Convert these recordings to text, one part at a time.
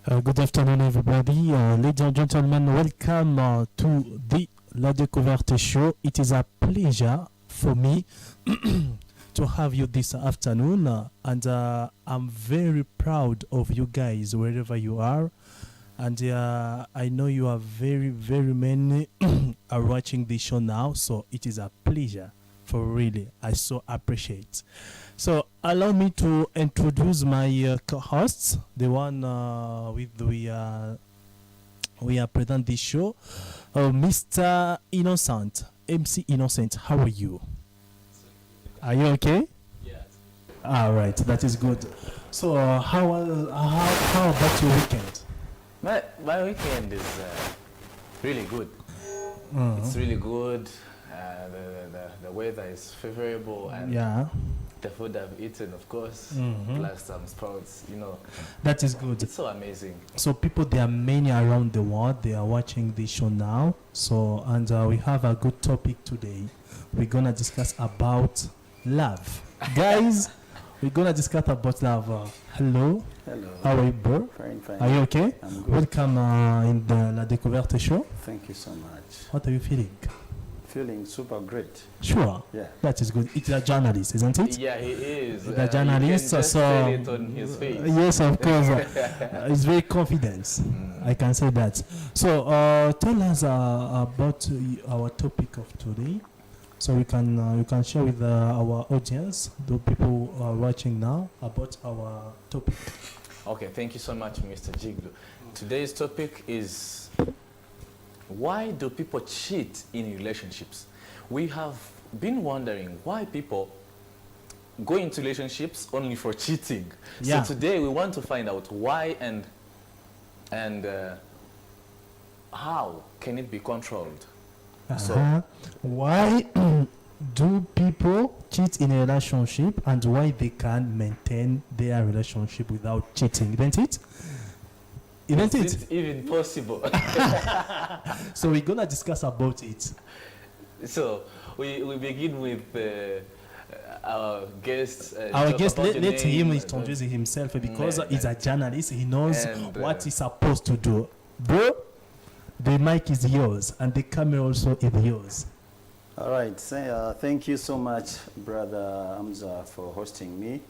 Good afternoon, everybody. Ladies and gentlemen, welcome to the La Découverte Show. It is a pleasure for me to have you this afternoon, and I'm very proud of you guys wherever you are. And I know you are very many are watching the show now, so it is a pleasure for really. I so appreciate. So allow me to introduce my co-hosts, the one with we are present this show, Mr. Innocent, MC Innocent. How are you? Are you okay? Yes. All right, that is good. So how about your weekend? My weekend is really good. It's really good. The weather is favorable, and Yeah, the food I've eaten, of course, plus some sprouts. that is good. It's so amazing. So people, there are many around the world. They are watching this show now. So and we have a good topic today. We're gonna discuss about love, guys. We're gonna discuss about love. Hello, Hello. how are you, bro? Fine. Are you okay? I'm good. Welcome in the La Découverte show. Thank you so much. What are you feeling? Feeling super great. Sure. Yeah. That is good. It's a journalist, isn't it? Yeah, he is. The journalist, you can just so feel it on his face. yes, of course. It's very confident. I can say that. So tell us about our topic of today. So you can share with our audience, the people who are watching now, about our topic. Okay, thank you so much, Mr. Jiglo. Today's topic is, why do people cheat in relationships? We have been wondering why people go into relationships only for cheating. Yeah. So today we want to find out why and how can it be controlled. So- Why do people cheat in a relationship, and why they can maintain their relationship without cheating? Isn't it? Isn't Is it? it even possible? So we're gonna discuss about it. So we begin with our guest. Our talk guest, about let your him name, introduce himself because Yeah. he's a journalist. He knows And, what he's supposed to do. Bro, the mic is yours, and the camera also is yours. All right. Thank you so much, Brother Hamza, for hosting me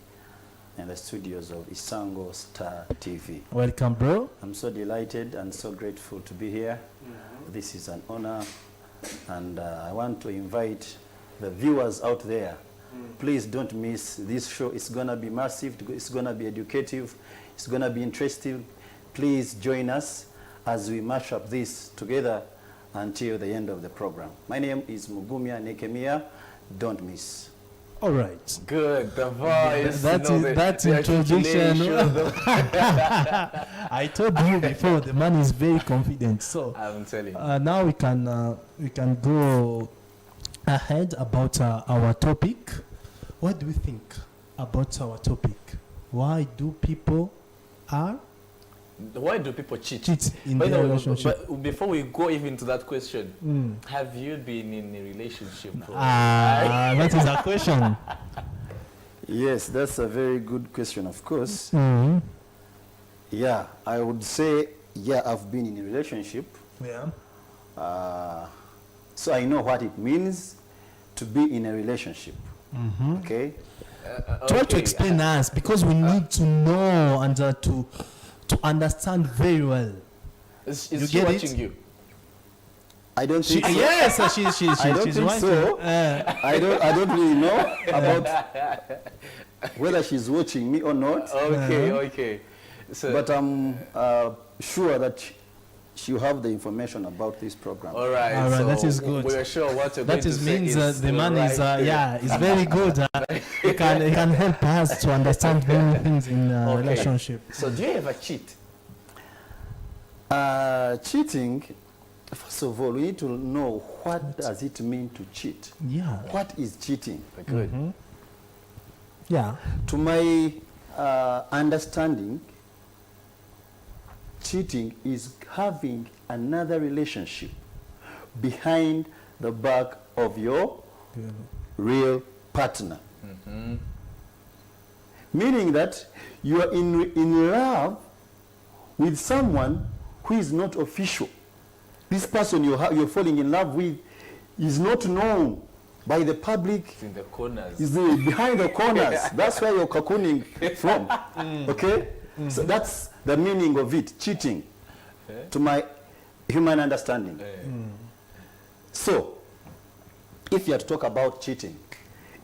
in the studios of Isango Star TV. Welcome, bro. I'm so delighted and so grateful to be here. This is an honor, and I want to invite the viewers out there. Please don't miss this show. It's going to be massive. It's going to be educative. It's going to be interesting. Please join us as we mash up this together until the end of the program. My name is Neckemia. Don't miss. All right. Good, the voice. That the introduction. articulation. I told you before, the man is very confident. So I'm telling you. now we can go ahead about our topic. What do we think about our topic? Why do people Why do people cheat? cheat in By the their way, relationship? but before we go even to that question, Mm. have you been in a relationship? That is a question. Yes, that's a very good question, of course. Mm. Yeah, I would say, yeah, I've been in a relationship. Yeah. So I know what it means to be in a relationship. Mm-hmm. Okay? Try to explain us, because we need to know and to understand very well. Is You she get it? watching you? I don't She, think so. yes, I don't she's think watching. so. I don't really know about whether she's watching me or not. Okay. So, But I'm sure that she'll have the information about this program. all right. All right, so that is good. We're sure what you're going That to is say means is the man right is there. is very good. He can help us to understand many things in Okay. relationship. So do you ever cheat? Cheating, first of all, we need to know what does it mean to cheat. Yeah. What is cheating? Good. Mhm. Yeah. To my understanding, cheating is having another relationship behind the back of your real partner. Meaning that you are in love with someone who is not official. This person you're falling in love with is not known by the public. It's in the corners. Is behind the corners. That's where you're cocooning from. Okay? So that's the meaning of it, cheating, to my human understanding. So, if you are to talk about cheating,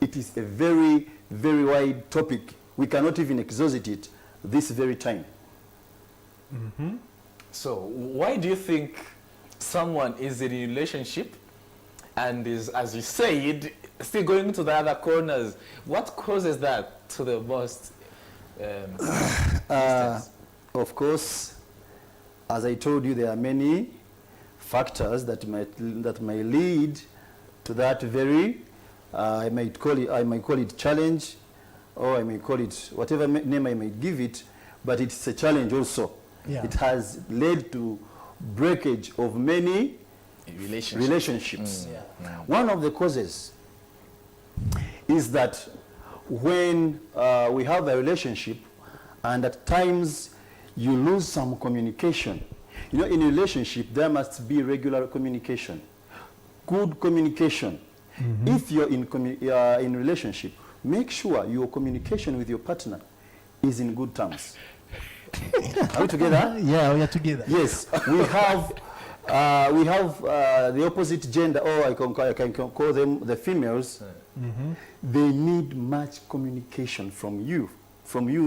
it is a very, very wide topic. We cannot even exhaust it this very time. So, why do you think someone is in a relationship and is, as you said, still going to the other corners? What causes that to the most instance? Of course, as I told you, there are many factors that may lead to that very, I might call it challenge, or I may call it whatever name I may give it, but it's a challenge also. Yeah. It has led to breakage of many relationships. One of the causes is that when we have a relationship and at times you lose some communication. You know, in a relationship there must be regular communication, good communication. If you're in relationship, make sure your communication with your partner is in good terms. Are we together? Yeah, we are together. Yes, we have the opposite gender, or I can call them the females. They need much communication from you,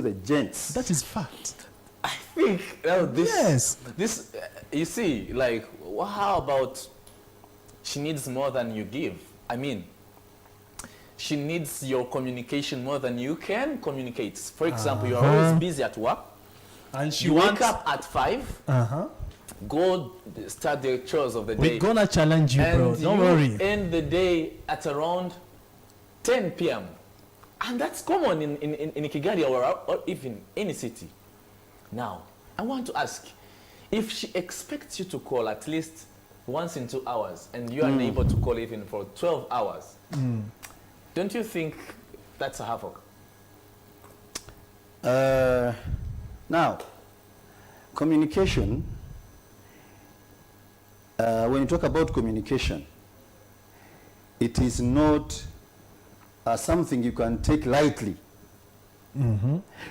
the gents. That is fact. I think this you see, like, how about she needs more than you give? I mean, she needs your communication more than you can communicate. For example, you are always busy at work, And she you wants... wake up at 5, go start the chores of the day. We're gonna challenge you, bro. Don't you worry. end the day at around 10 p.m. And that's common in Kigali or even any city. Now, I want to ask, if she expects you to call at least once in 2 hours and you are unable to call even for 12 hours, don't you think that's a havoc? Now, communication, when you talk about communication, it is not something you can take lightly.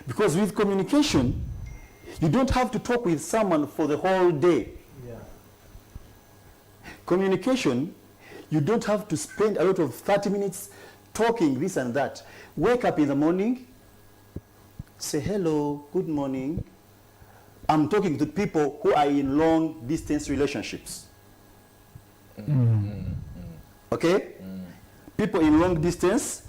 Because with communication, you don't have to talk with someone for the whole day. Communication, you don't have to spend a lot of 30 minutes talking this and that. Wake up in the morning, say hello, good morning. I'm talking to people who are in long distance relationships. Okay? People in long distance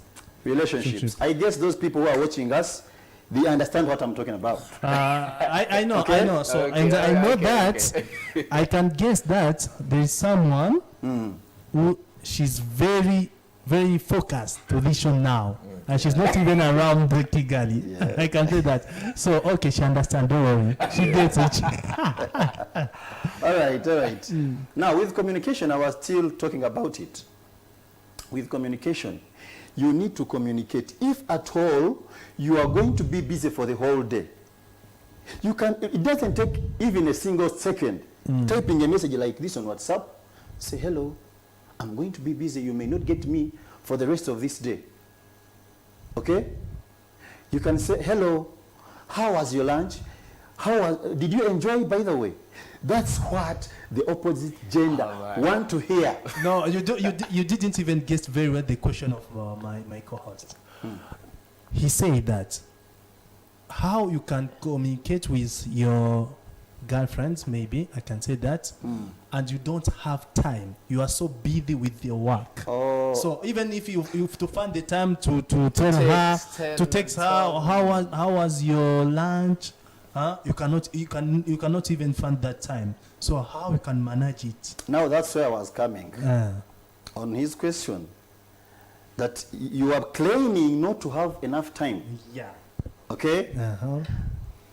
relationships. I guess those people who are watching us, they understand what I'm talking about. I know, Okay? I know. So, Okay, and I know okay, that I can guess that there is someone who she's very, very focused position now, and she's not even around the Kigali. Yeah. I can say that. So, okay, she understands. Don't worry, she gets it. All right. Now, with communication, I was still talking about it. With communication, you need to communicate. If at all you are going to be busy for the whole day, you can. It doesn't take even a single second. Typing a message like this on WhatsApp, say hello, I'm going to be busy. You may not get me for the rest of this day. Okay? You can say hello. How was your lunch? Did you enjoy, by the way? That's what the opposite gender want to hear. No, you didn't even guess very well the question of my co-host. He said that how you can communicate with your girlfriends, maybe I can say that, and you don't have time. You are so busy with your work. Oh. So even if you have to find the time to tell her, to text her, how was your lunch? You cannot even find that time. So how you can manage it? Now that's where I was coming. On his question, that you are claiming not to have enough time. Yeah. Okay?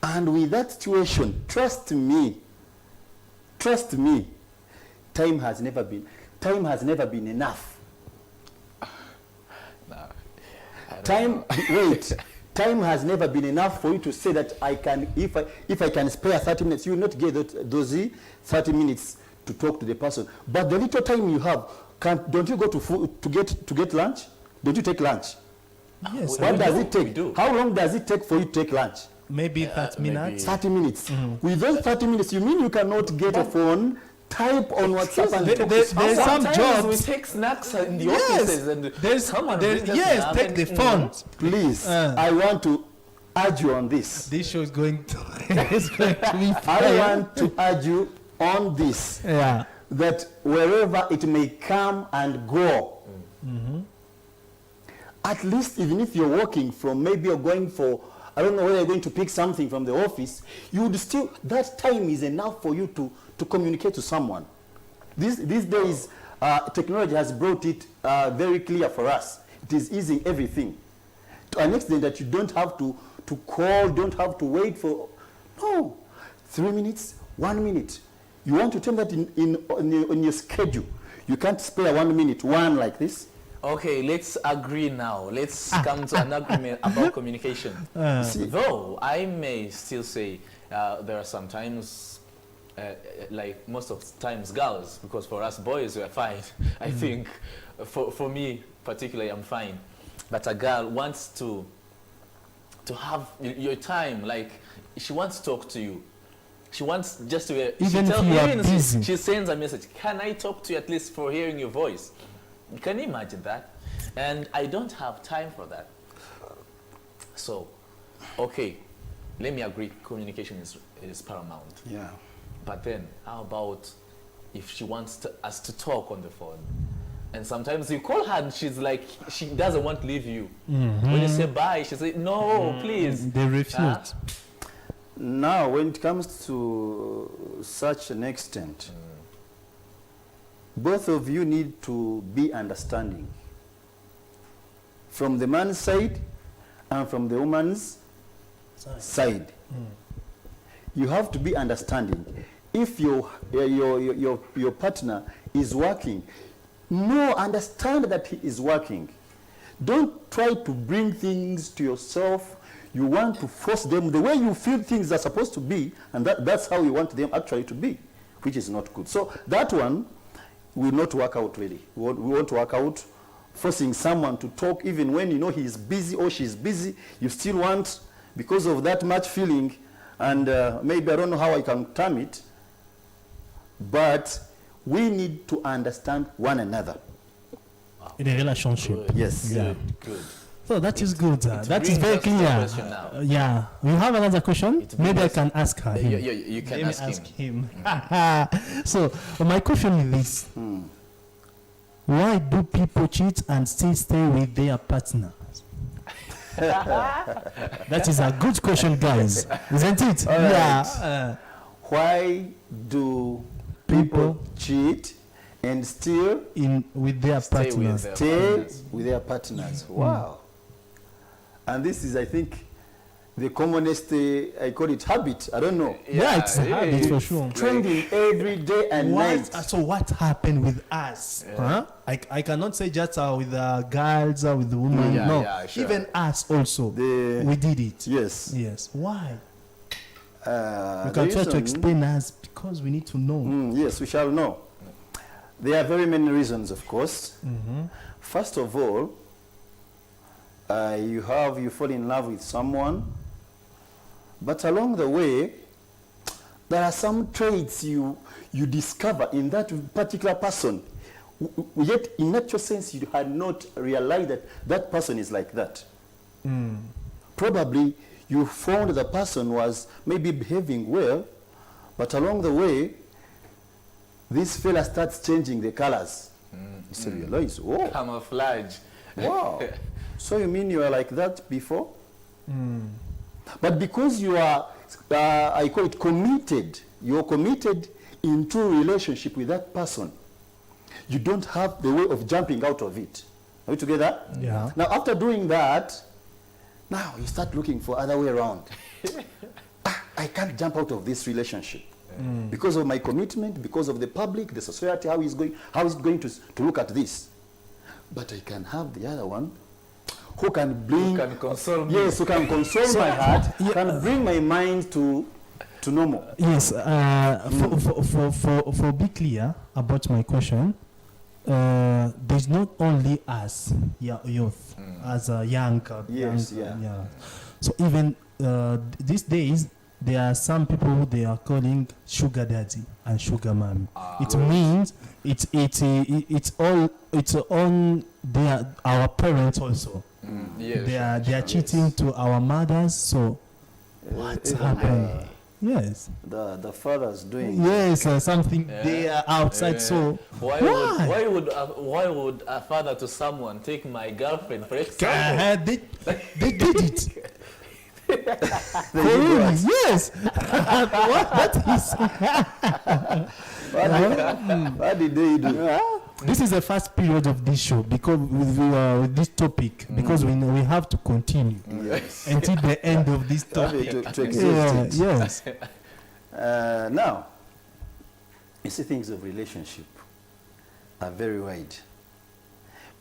And with that situation, trust me, time has never been enough. No, Time time has never been enough for you to say that if I can spare 30 minutes, you will not get those 30 minutes to talk to the person. But the little time you have, don't you go to get lunch? Don't you take lunch? Yes. What does it take? We do. How long does it take for you to take lunch? Maybe 30 minutes. 30 minutes. With those 30 minutes, you mean you cannot get a phone, type on WhatsApp and talk to there's someone? some Sometimes jobs. we take snacks in the Yes. offices and There's someone there's, brings us yes, up take and, the phone. Please, I want to urge you on this. This show is going to it's going to be I fire. want to urge you on this, Yeah. that wherever it may come and go, at least even if you're walking from, maybe you're going for, I don't know whether you're going to pick something from the office, you would still, that time is enough for you to communicate to someone. These days, technology has brought it very clear for us. It is easing everything to an extent that you don't have to call, don't have to wait for, no, 3 minutes, 1 minute. You want to tell that in your schedule. You can't spare 1 minute, one like this. Okay, let's agree now. Let's come to an agreement about communication. See, Though I may still say there are sometimes, like most of the times, girls, because for us boys we are fine. I think for me particularly, I'm fine. But a girl wants to have your time. Like she wants to talk to you. She wants just to hear. Even if you are busy. She sends a message. Can I talk to you at least for hearing your voice? Can you imagine that? And I don't have time for that. So, okay, let me agree. Communication is paramount. yeah. But then, how about if she wants us to talk on the phone? And sometimes you call her and she's like, she doesn't want to leave you. When you say bye, she says, no, please. They refuse. Now, when it comes to such an extent, both of you need to be understanding. From the man's side and from the woman's side. You have to be understanding. If your partner is working, understand that he is working. Don't try to bring things to yourself. You want to force them the way you feel things are supposed to be, and that's how you want them actually to be, which is not good. So that one will not work out really. We won't work out forcing someone to talk even when you know he is busy or she is busy. You still want, because of that much feeling, and maybe I don't know how I can term it, but we need to understand one another. In a relationship. Good. Yes. Yeah. Good. So that is good. That brings is very us to the clear. question now. Yeah. You have another question? It Maybe I brings- can ask her. him. You can Let me ask him. him. So my question is this: why do people cheat and still stay with their partners? That is a good question, guys, isn't it? All right. Yeah. Why do people cheat and still With their Stay with partners. them. stay Partners. with their partners? Wow. And this is, I think, the commonest, I call it habit. I don't know. Yeah, it's a habit for sure. Trending every day and night. So what happened with us? Huh? I cannot say just with the girls or with the women. Yeah, no, yeah, sure. even us also. We did it. Yes. Yes. Why? You The can try to reason- explain us because we need to know. Yes, we shall know. There are very many reasons, of course. First of all, you fall in love with someone, but along the way, there are some traits you discover in that particular person. Yet, in actual sense, you had not realized that that person is like that. Probably, you found the person was maybe behaving well, but along the way, this fella starts changing the colors. You realize, oh, Camouflage. wow. So you mean you are like that before? But because you are, I call it committed, you're committed into a relationship with that person, you don't have the way of jumping out of it. Are we together? Yeah. Now, after doing that, now you start looking for other way around. I can't jump out of this relationship because of my commitment, because of the public, the society, how is it going to look at this? But I can have the other one who can bring, Who can console me. yes, who can console my heart, can bring my mind to normal. Yes, for be clear about my question, there's not only us, youth, as a young, Yes, yeah. So even these days, there are some people who they are calling sugar daddy and sugar mommy. It means it's on our parents also. Yeah, They are cheating to our mothers. So what's happening? Yes. The fathers doing. Yes, something they are outside. So why would a father to someone take my girlfriend, for example? They did it. For real, yes. What is? What did they do? This is the first period of this show because with this topic because we have to continue until the end of this topic. To exist it. Yes. Now, you see, things of relationship are very wide.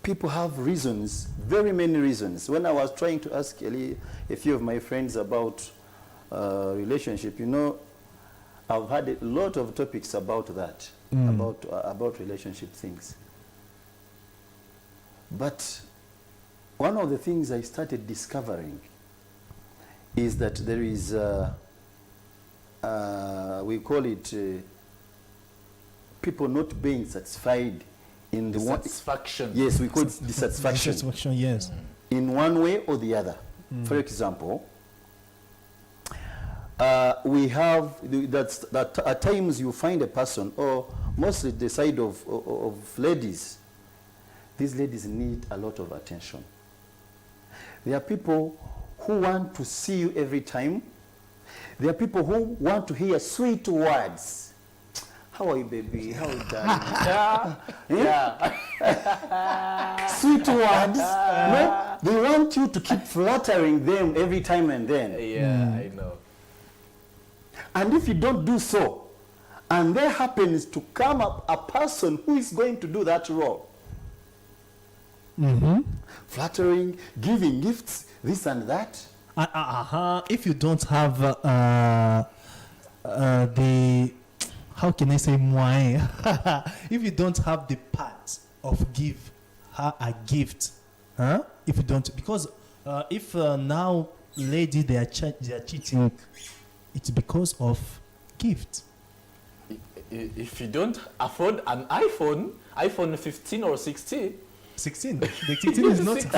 People have reasons, very many reasons. When I was trying to ask a few of my friends about relationship, you know, I've had a lot of topics about that, about relationship things. But one of the things I started discovering is that there is, we call it people not being satisfied in the Satisfaction. Yes, we call it dissatisfaction. Dissatisfaction, yes. In one way or the other. For example, we have that at times you find a person, or mostly the side of ladies. These ladies need a lot of attention. There are people who want to see you every time. There are people who want to hear sweet words. How are you, baby? How are you, darling? Sweet words. No, they want you to keep flattering them every time and then. Yeah, I know. And if you don't do so, and there happens to come up a person who is going to do that role, flattering, giving gifts, this and that. If you don't have the, how can I say, moyen? If you don't have the part of give her a gift, if you don't, because if now lady they are cheating, it's because of gift. If you don't afford an iPhone 15 or 16, 16. The 16 is not. It's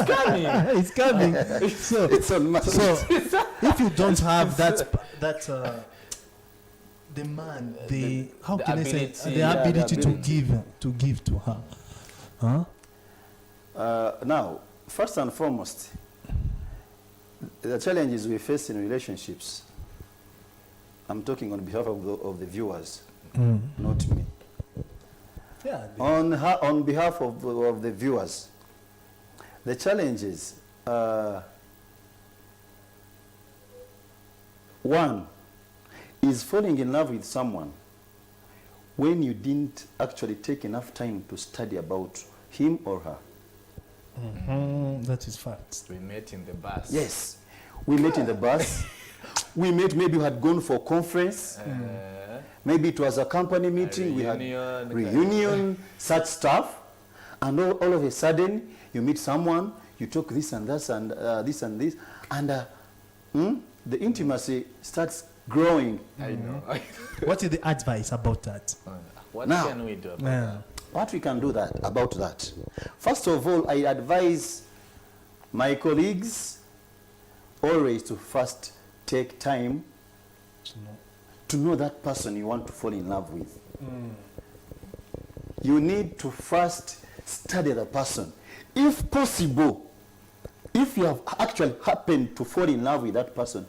coming. It's coming. So It's on my if you don't have that the man, the how can I say, ability, the ability to give to her, now, first and foremost, the challenges we face in relationships, I'm talking on behalf of the viewers, not me. yeah, On behalf of the viewers, the challenges, one is falling in love with someone when you didn't actually take enough time to study about him or her. that is fact. we met in the bus. Yes, we met in the bus. We met, maybe we had gone for conference. Maybe it was a company meeting. We had reunion, such stuff. And all of a sudden, you meet someone, you talk this and that and this and this. And the intimacy starts growing. I know. What is the advice about that? What Now, can we do about that? What we can do about that? First of all, I advise my colleagues always to first take time to know that person you want to fall in love with. You need to first study the person. If possible, if you have actually happened to fall in love with that person,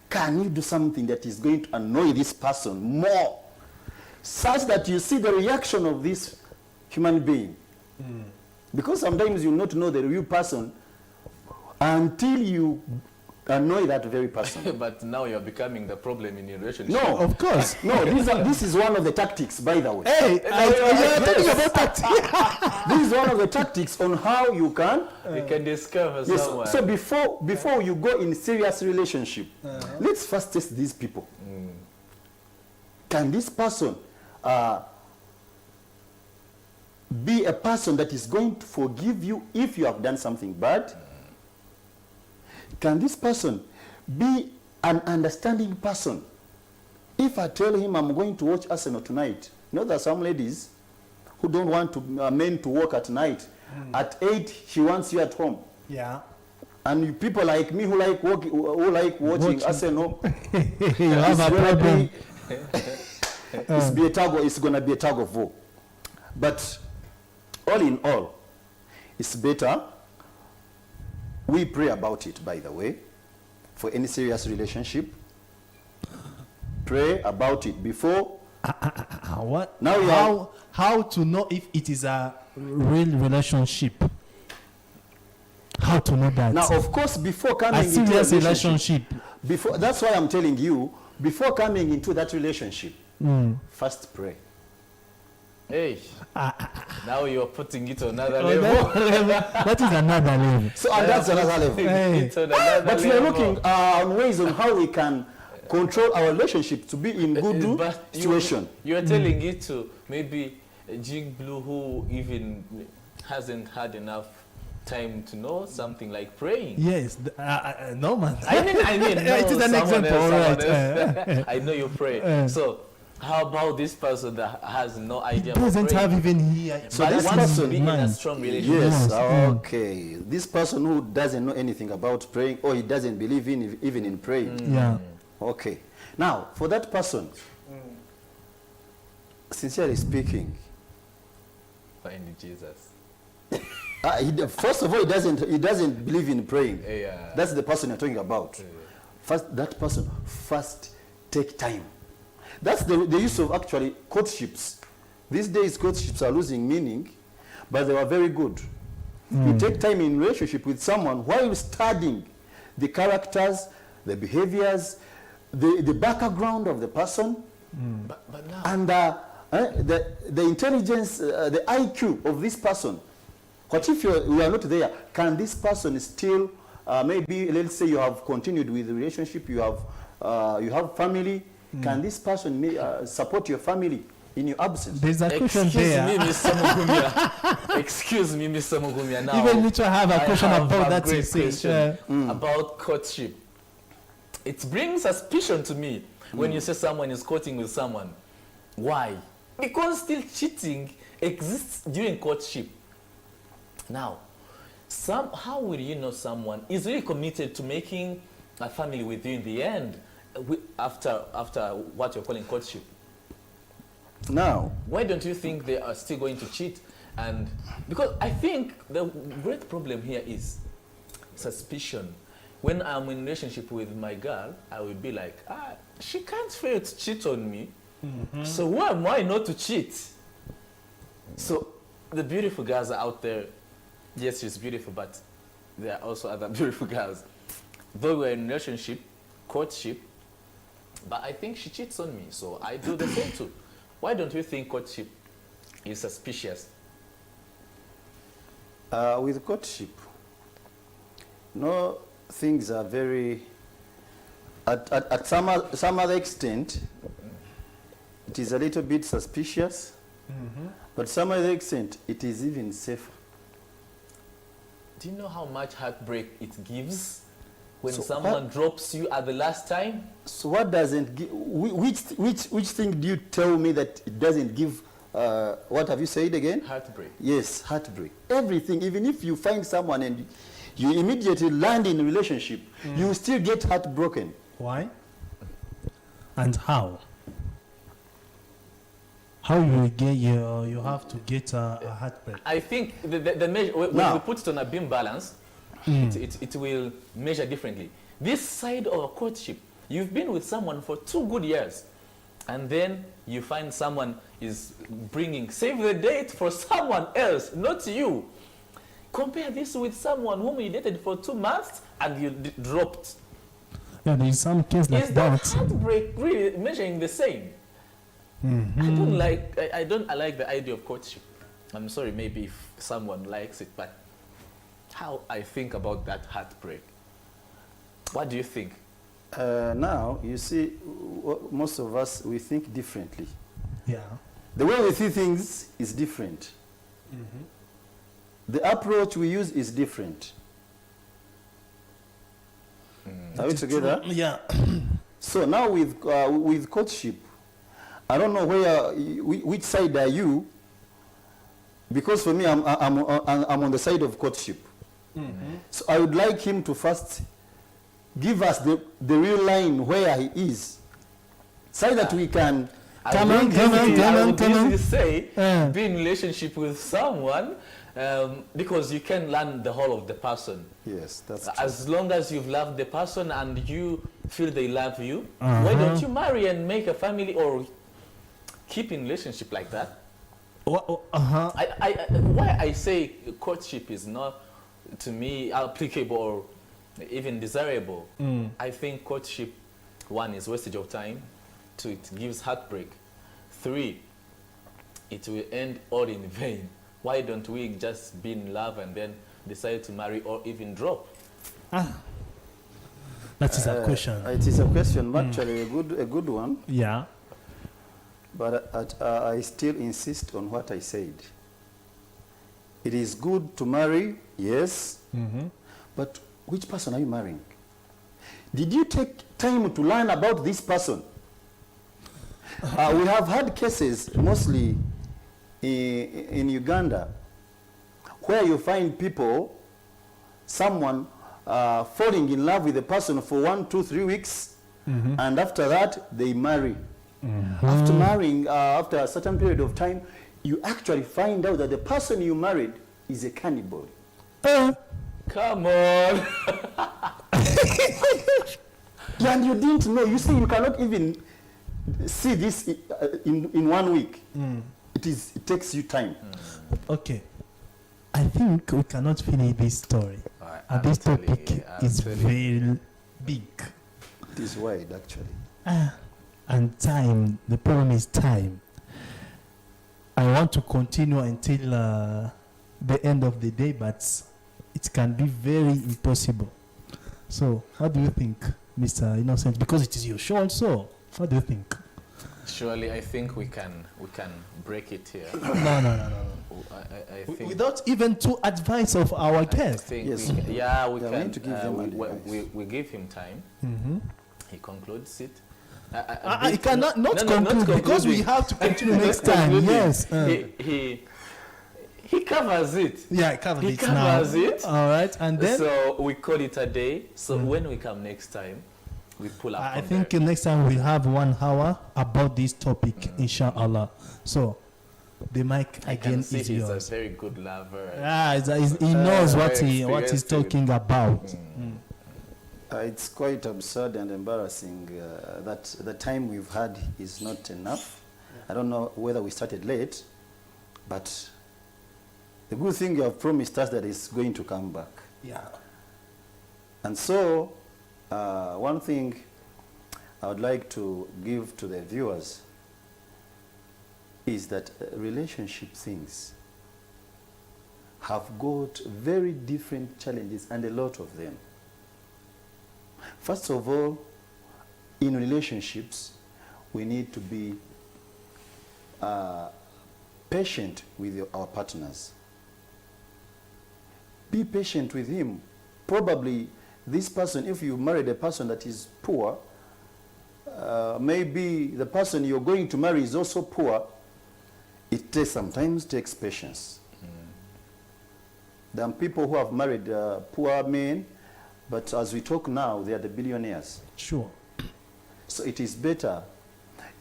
can you do something that is going to annoy this person more, such that you see the reaction of this human being? Because sometimes you not know the real person until you Annoy that very person. But now you're becoming the problem in your relationship. No, Of course. no, this is one of the tactics, by the way. Hey, you're talking Yes. about that. This is one of the tactics on how you can. You can discover Yes. someone. So before you go in serious relationship, let's first test these people. Can this person be a person that is going to forgive you if you have done something bad? Can this person be an understanding person? If I tell him I'm going to watch Arsenal tonight, you know there are some ladies who don't want men to work at night. At 8, she wants you at home. Yeah. And you people like me who like watching Arsenal, You have a problem. it's gonna be a tug of war. But all in all, it's better we pray about it, by the way, for any serious relationship. Pray about it before. What? Now you how to know if it is a real relationship? How to know that? Now, of course, before coming a into a serious relationship, relationship. that's why I'm telling you, before coming into that relationship, first pray. Hey, now you're putting it on another Oh, level. that is another level. So, and that's another level. Hey. It's on another But we are level. looking on ways on how we can control our relationship to be in good But situation. You're telling it to maybe Jig Blue who even hasn't had enough time to know something like praying. Yes. No, man. I mean, no, It is an someone example, else, all someone right. else. I know you pray. So, how about this person that has no idea about Doesn't praying? have even here. So But this wants to person- be in a Man. strong relationship. Yes, Yes. okay. This person who doesn't know anything about praying, or he doesn't believe in even in praying. Yeah. Okay. Now, for that person, sincerely speaking, Find Jesus. first of all, he doesn't believe in praying. Yeah. That's the person you're talking about. First, that person first take time. That's the use of actually courtships. These days, courtships are losing meaning, but they were very good. You take time in relationship with someone while studying the characters, the behaviors, the background of the person, But now, and the intelligence, the IQ of this person. What if you are not there? Can this person still, maybe, let's say you have continued with the relationship, you have family, can this person support your family in your absence? There's a question excuse there. me, Mr. Mugumia. Excuse me, Mr. Mugumia. Now, Even me too, I have a question have about a that. great You say. question about courtship. It brings suspicion to me when you say someone is courting with someone. Why? Because still cheating exists during courtship. Now, how will you know someone is really committed to making a family with you in the end after what you're calling courtship? Now, Why don't you think they are still going to cheat? And because I think the great problem here is suspicion. When I'm in a relationship with my girl, I will be like, she can't fail to cheat on me. So who am I not to cheat? So the beautiful girls are out there. Yes, she's beautiful, but there are also other beautiful girls. Though we're in a relationship, courtship, but I think she cheats on me, so I do the same too. Why don't you think courtship is suspicious? with courtship, no, things are very, at some other extent, it is a little bit suspicious, but some other extent, it is even safer. Do you know how much heartbreak it gives when So someone drops you at the last time? So what doesn't give, which thing do you tell me that it doesn't give, what have you said again? Heartbreak. Yes, heartbreak. Everything, even if you find someone and you immediately land in a relationship, you still get heartbroken. Why? And how? How you get you have to get a heartbreak. I think the measure, when Now- we put it on a beam balance, it will measure differently. This side of a courtship, you've been with someone for 2 good years, and then you find someone is bringing save the date for someone else, not you. Compare this with someone whom you dated for 2 months and you dropped. Yeah, there's some case like Is that that. heartbreak really measuring the same? Mhm. I don't like the idea of courtship. I'm sorry, maybe if someone likes it, but how I think about that heartbreak. What do you think? Now, you see, most of us, we think differently. Yeah. The way we see things is different. The approach we use is different. Are we together? Yeah. So now with courtship, I don't know which side are you, because for me, I'm on the side of courtship. So I would like him to first give us the real line where he is, so that we can Come on. Say, be in relationship with someone, because you can learn the whole of the person. Yes, that's true. As long as you've loved the person and you feel they love you, why don't you marry and make a family or keep in relationship like that? Why I say courtship is not, to me, applicable or even desirable. I think courtship, 1, is wastage of time. 2, it gives heartbreak. 3, it will end all in vain. Why don't we just be in love and then decide to marry or even drop? That is a question. It is a question, actually a good one. Yeah. But I still insist on what I said. It is good to marry, yes, but which person are you marrying? Did you take time to learn about this person? We have had cases, mostly in Uganda, where you find people, someone falling in love with a person for 1, 2, 3 weeks, and after that, they marry. After marrying, after a certain period of time, you actually find out that the person you married is a cannibal. Come on. And you didn't know. You see, you cannot even see this in 1 week. It takes you time. Okay. I think we cannot finish this story. And this topic is very big. It is wide, actually. And time, the problem is time. I want to continue until the end of the day, but it can be very impossible. So, what do you think, Mr. Innocent? Because it is your show also. What do you think? Surely, I think we can break it here. No. I think Without even to advice of our guest. Yes. We can. need to give them advice. We give him time. He concludes it. I cannot conclude because we have to continue next time. Yes. He covers it. Yeah, he covers it. All right, and then so we call it a day. So when we come next time, we pull up. I think next time we'll have 1 hour about this topic, inshallah. So the mic again is he's yours. a very good lover. He knows what very he's talking about. It's quite absurd and embarrassing that the time we've had is not enough. I don't know whether we started late, but the good thing you have promised us that it's going to come back. Yeah. And so, one thing I would like to give to the viewers is that relationship things have got very different challenges, and a lot of them. First of all, in relationships, we need to be patient with our partners. Be patient with him. Probably this person, if you married a person that is poor, maybe the person you're going to marry is also poor. It sometimes takes patience. There are people who have married poor men, but as we talk now, they are the billionaires. Sure. So it is better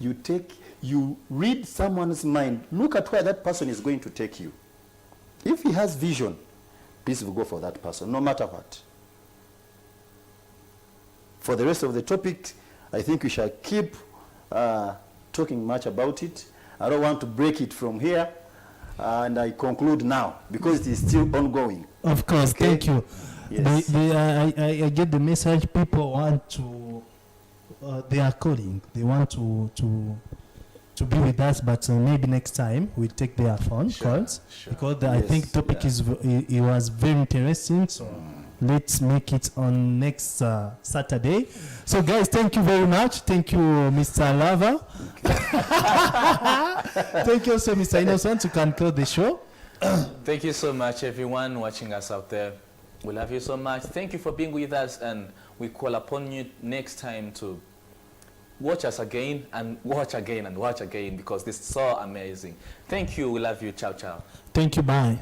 you read someone's mind. Look at where that person is going to take you. If he has vision, please go for that person, no matter what. For the rest of the topic, I think we shall keep talking much about it. I don't want to break it from here, and I conclude now because it is still ongoing. Of course, Okay? thank you. Yes. I get the message. People want to they are calling. They want to be with us, but maybe next time we'll take their phone calls because I think topic it was very interesting. So let's make it on next Saturday. So guys, thank you very much. Thank you, Mr. Lava. Thank you also, Mr. Innocent, to conclude the show. Thank you so much, everyone watching us out there. We love you so much. Thank you for being with us, and we call upon you next time to watch us again and watch again and watch again, because this is so amazing. Thank you. We love you. Ciao, ciao. Thank you. Bye.